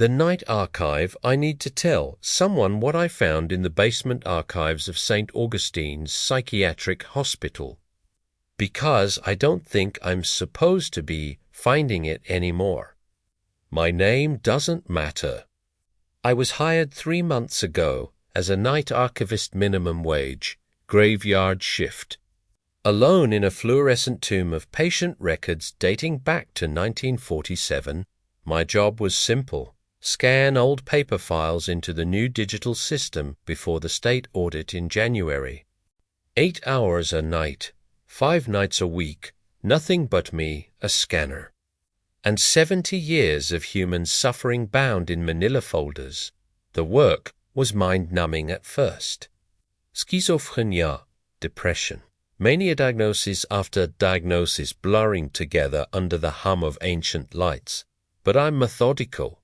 The night archive, I need to tell someone what I found in the basement archives of St. Augustine's Psychiatric Hospital, because I don't think I'm supposed to be finding it anymore. My name doesn't matter. I was hired 3 months ago as a night archivist, minimum wage, graveyard shift, alone in a fluorescent tomb of patient records dating back to 1947. My job was simple: scan old paper files into the new digital system before the state audit in January. 8 hours a night, 5 nights a week, nothing but me, a scanner. And 70 years of human suffering bound in manila folders. The work was mind-numbing at first. Schizophrenia, depression, mania diagnosis after diagnosis blurring together under the hum of ancient lights. But I'm methodical.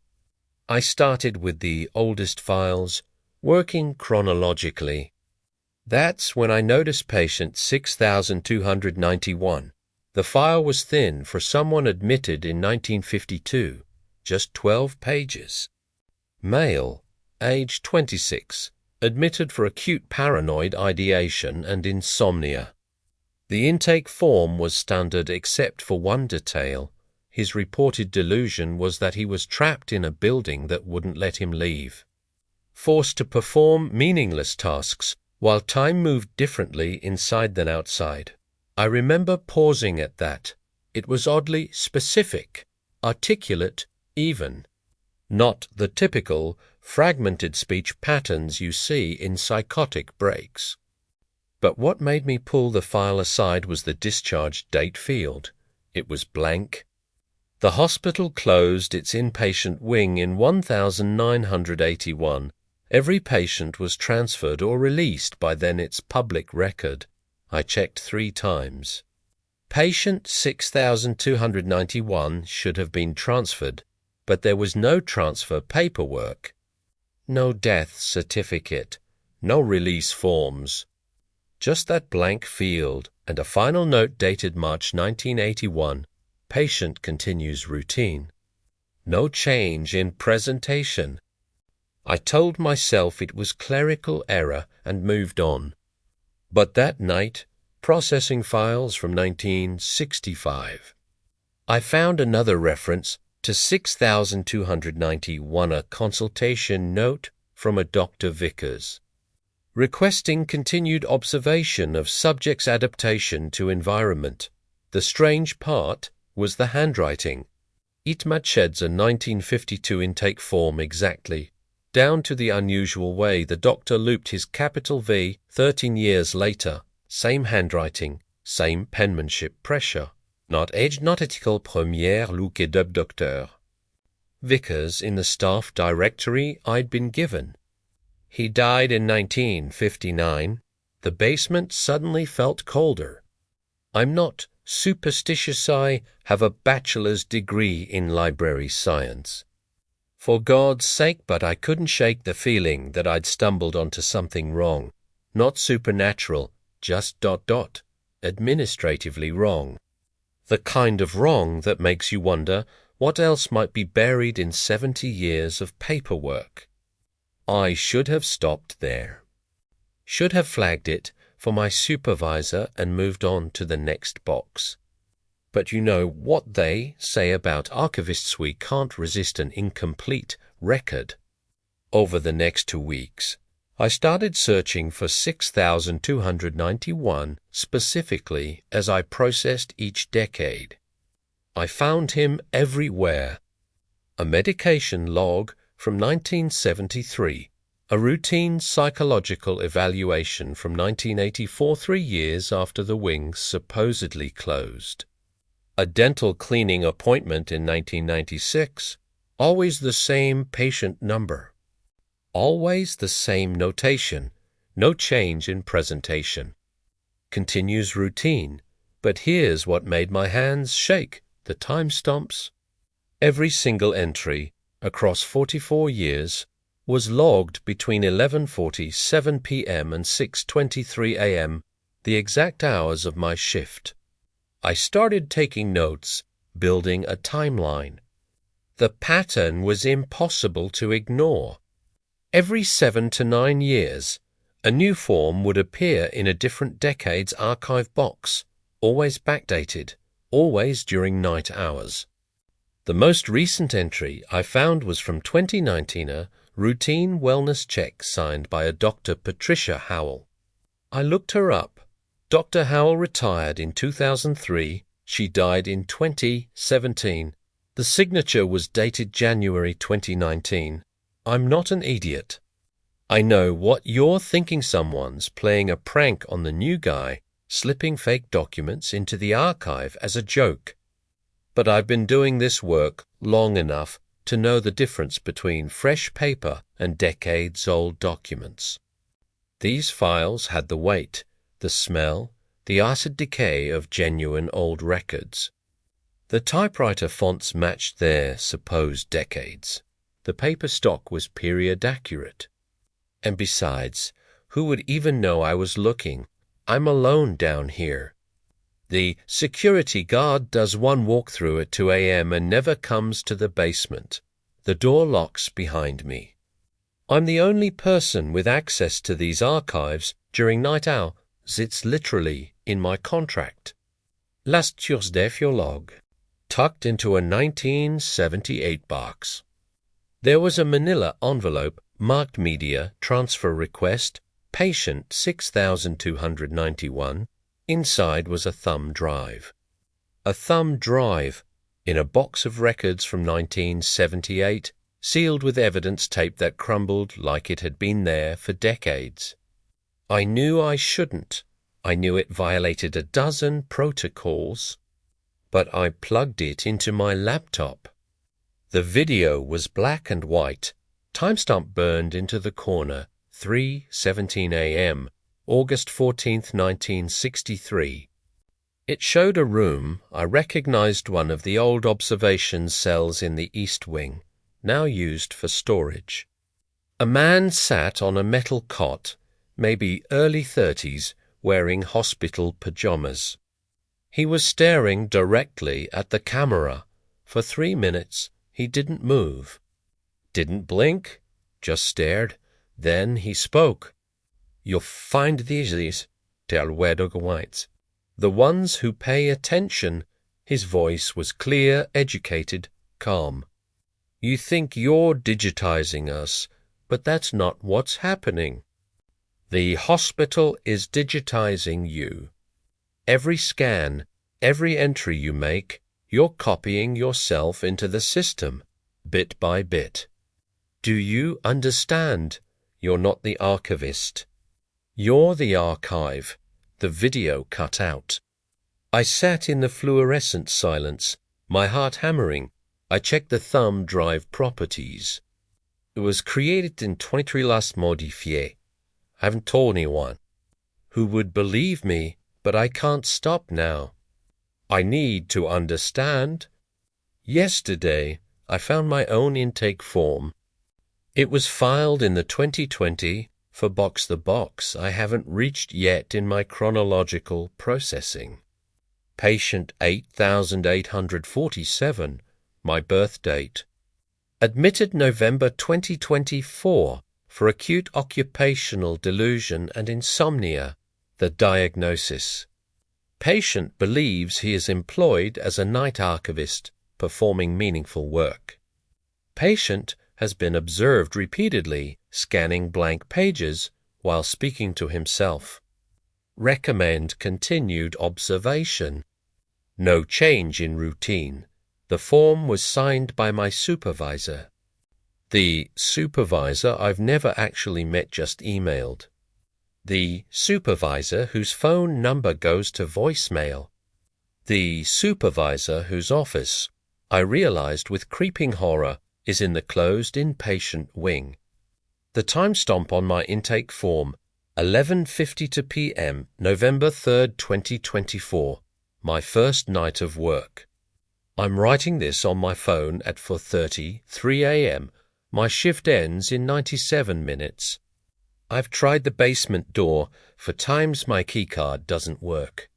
I started with the oldest files, working chronologically. That's when I noticed patient 6291. The file was thin for someone admitted in 1952, just 12 pages. Male, age 26, admitted for acute paranoid ideation and insomnia. The intake form was standard except for one detail. His reported delusion was that he was trapped in a building that wouldn't let him leave, forced to perform meaningless tasks while time moved differently inside than outside. I remember pausing at that. It was oddly specific, articulate, even. Not the typical fragmented speech patterns you see in psychotic breaks. But what made me pull the file aside was the discharged date field. It was blank. The hospital closed its inpatient wing in 1981. Every patient was transferred or released by then its public record. I checked 3 times. Patient 6291 should have been transferred, but there was no transfer paperwork. No death certificate, no release forms. Just that blank field and a final note dated March 1981. Patient continues routine. No change in presentation. I told myself it was clerical error and moved on. But that night, processing files from 1965, I found another reference to 6291, a consultation note from a Dr. Vickers, requesting continued observation of subject's adaptation to environment. The strange part was the handwriting. It matched a 1952 intake form exactly, down to the unusual way the doctor looped his capital V 13 years later. Same handwriting, same penmanship pressure. Not age notical première look et dub docteur. Vickers in the staff directory I'd been given. He died in 1959. The basement suddenly felt colder. I'm not superstitious. I have a bachelor's degree in library science. For God's sake, but I couldn't shake the feeling that I'd stumbled onto something wrong. Not supernatural, just ... administratively wrong. The kind of wrong that makes you wonder what else might be buried in 70 years of paperwork. I should have stopped there. Should have flagged it for my supervisor and moved on to the next box. But you know what they say about archivists: we can't resist an incomplete record. Over the next 2 weeks, I started searching for 6291 specifically as I processed each decade. I found him everywhere. A medication log from 1973, a routine psychological evaluation from 1984, 3 years after the wing supposedly closed. A dental cleaning appointment in 1996, always the same patient number. Always the same notation, no change in presentation. Continues routine, but here's what made my hands shake: the time stamps. Every single entry, across 44 years, was logged between 11:47 p.m. and 6:23 a.m., the exact hours of my shift. I started taking notes, building a timeline. The pattern was impossible to ignore. Every 7 to 9 years, a new form would appear in a different decade's archive box, always backdated, always during night hours. The most recent entry I found was from 2019, a routine wellness check signed by a Dr. Patricia Howell. I looked her up. Dr. Howell retired in 2003. She died in 2017. The signature was dated January 2019. I'm not an idiot. I know what you're thinking, someone's playing a prank on the new guy, slipping fake documents into the archive as a joke. But I've been doing this work long enough to know the difference between fresh paper and decades-old documents. These files had the weight, the smell, the acid decay of genuine old records. The typewriter fonts matched their supposed decades. The paper stock was period accurate. And besides, who would even know I was looking? I'm alone down here. The security guard does one walkthrough at 2 a.m. and never comes to the basement. The door locks behind me. I'm the only person with access to these archives during night hours. It's literally in my contract. Lastjursdefjolog, tucked into a 1978 box. There was a manila envelope marked media transfer request, patient 6291. Inside was a thumb drive. A thumb drive in a box of records from 1978, sealed with evidence tape that crumbled like it had been there for decades. I knew I shouldn't. I knew it violated a dozen protocols. But I plugged it into my laptop. The video was black and white, timestamp burned into the corner, 3:17 a.m., August 14th, 1963. It showed a room. I recognized one of the old observation cells in the East Wing, now used for storage. A man sat on a metal cot, maybe early 30s, wearing hospital pajamas. He was staring directly at the camera. For 3 minutes, he didn't move. Didn't blink, just stared. Then he spoke. You'll find these, der Wedogwhites. The ones who pay attention. His voice was clear, educated, calm. You think you're digitizing us, but that's not what's happening. The hospital is digitizing you. Every scan, every entry you make, you're copying yourself into the system, bit by bit. Do you understand? You're not the archivist. You're the archive, the video cut out. I sat in the fluorescent silence, my heart hammering. I checked the thumb drive properties. It was created in 23 las modifié. I haven't told anyone. Who would believe me? But I can't stop now. I need to understand. Yesterday, I found my own intake form. It was filed in the 2020 for Box the Box I haven't reached yet in my chronological processing. Patient 8847, my birth date. Admitted November 2024 for acute occupational delusion and insomnia. The diagnosis. Patient believes he is employed as a night archivist, performing meaningful work. Patient has been observed repeatedly scanning blank pages while speaking to himself. Recommend continued observation. No change in routine. The form was signed by my supervisor. The supervisor I've never actually met, just emailed. The supervisor whose phone number goes to voicemail. The supervisor whose office, I realized with creeping horror, is in the closed inpatient wing. The timestamp on my intake form, 11:52 p.m., November 3rd, 2024, my first night of work. I'm writing this on my phone at 4:33 a.m. My shift ends in 97 minutes. I've tried the basement door for times my keycard doesn't work.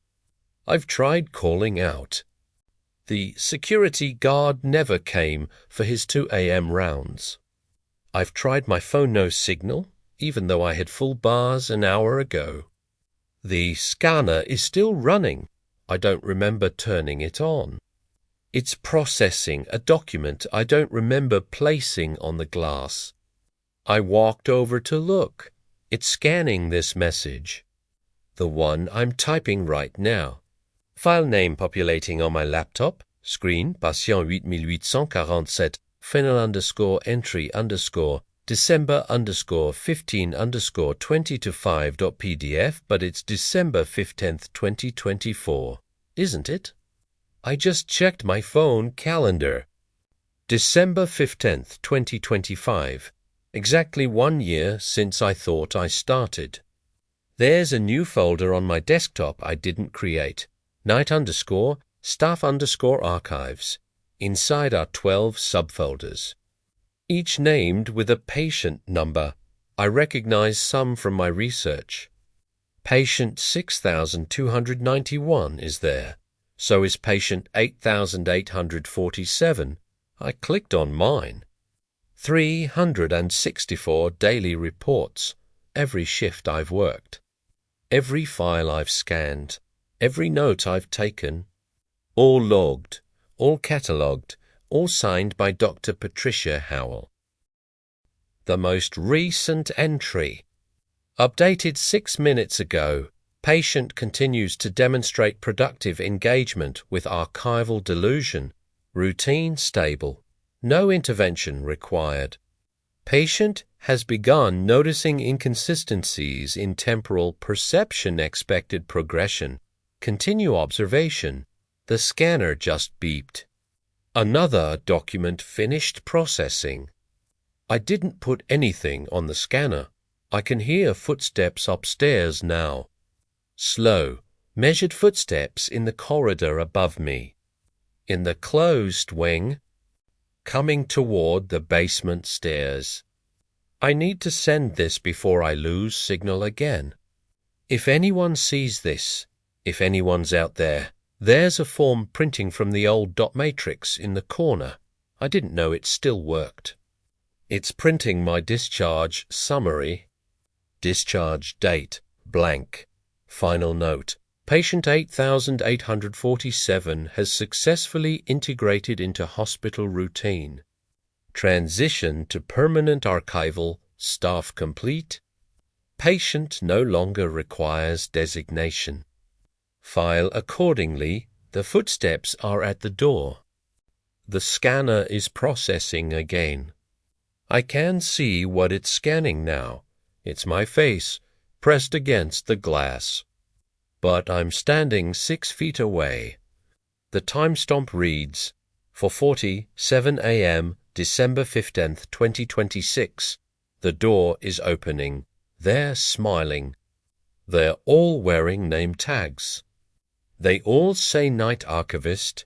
I've tried calling out. The security guard never came for his 2 a.m. rounds. I've tried my phone no signal, even though I had full bars an hour ago. The scanner is still running. I don't remember turning it on. It's processing a document I don't remember placing on the glass. I walked over to look. It's scanning this message. The one I'm typing right now. File name populating on my laptop. Screen, patient 8847, final underscore entry underscore December underscore 15 underscore 20to5.pdf, but it's December 15th, 2024. Isn't it? I just checked my phone calendar. December 15th, 2025. Exactly 1 year since I thought I started. There's a new folder on my desktop I didn't create. Night underscore, staff underscore archives. Inside are 12 subfolders, each named with a patient number. I recognize some from my research. Patient 6291 is there. So is patient 8847. I clicked on mine. 364 daily reports, every shift I've worked, every file I've scanned, every note I've taken, all logged, all catalogued, all signed by Dr. Patricia Howell. The most recent entry. Updated 6 minutes ago. Patient continues to demonstrate productive engagement with archival delusion. Routine stable. No intervention required. Patient has begun noticing inconsistencies in temporal perception. Expected progression. Continue observation. The scanner just beeped. Another document finished processing. I didn't put anything on the scanner. I can hear footsteps upstairs now. Slow, measured footsteps in the corridor above me. In the closed wing, coming toward the basement stairs. I need to send this before I lose signal again. If anyone sees this, if anyone's out there, there's a form printing from the old dot matrix in the corner. I didn't know it still worked. It's printing my discharge summary. Discharge date, blank. Final note. Patient 8847 has successfully integrated into hospital routine. Transition to permanent archival, staff complete. Patient no longer requires designation. File accordingly. The footsteps are at the door. The scanner is processing again. I can see what it's scanning now. It's my face, pressed against the glass. But I'm standing 6 feet away. The timestamp reads, 4:47 a.m., December 15th, 2026. The door is opening. They're smiling. They're all wearing name tags. They all say Night Archivist,